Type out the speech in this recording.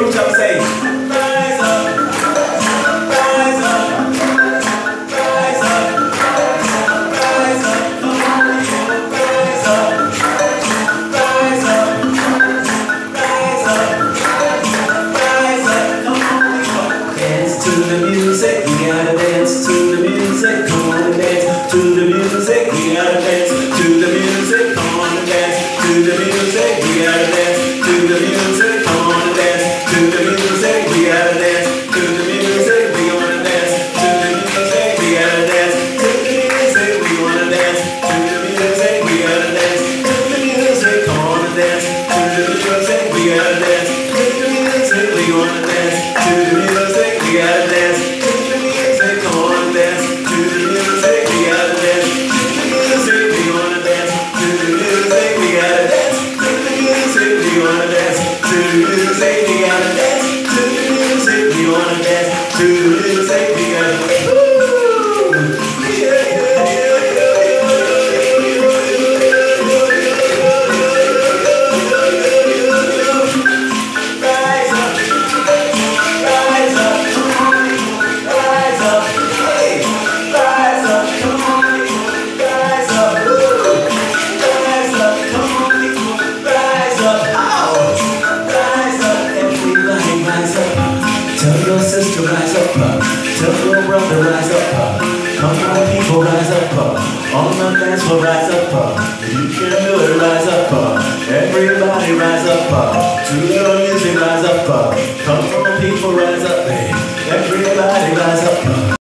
rooftop and say, rise up, rise up, rise up, rise up, come on, rise up, rise up, rise up, rise up, come on, dance to the music, we gotta dance to the music, come on and dance to the music, we gotta dance to the music, come on and dance to the music, we gotta dance to the music, come on and dance to the music, we gotta dance to the music, we wanna dance to the music, we gotta dance to the music, we wanna dance to the music, we gotta dance to the music, come on and dance to the music, we gotta dance to the music, we wanna dance to the music, we gotta dance to the music, come on and dance to the music, we gotta dance to the music, we wanna dance to the music, we gotta dance to the music, we wanna dance to the music, we gotta dance to the music, we wanna dance to the music, we gotta dance. Tell your sister rise up, tell your brother rise up, come on people rise up, on the dance floor rise up, you can do it rise up, everybody rise up, to your music rise up, come on people rise up, everybody rise up.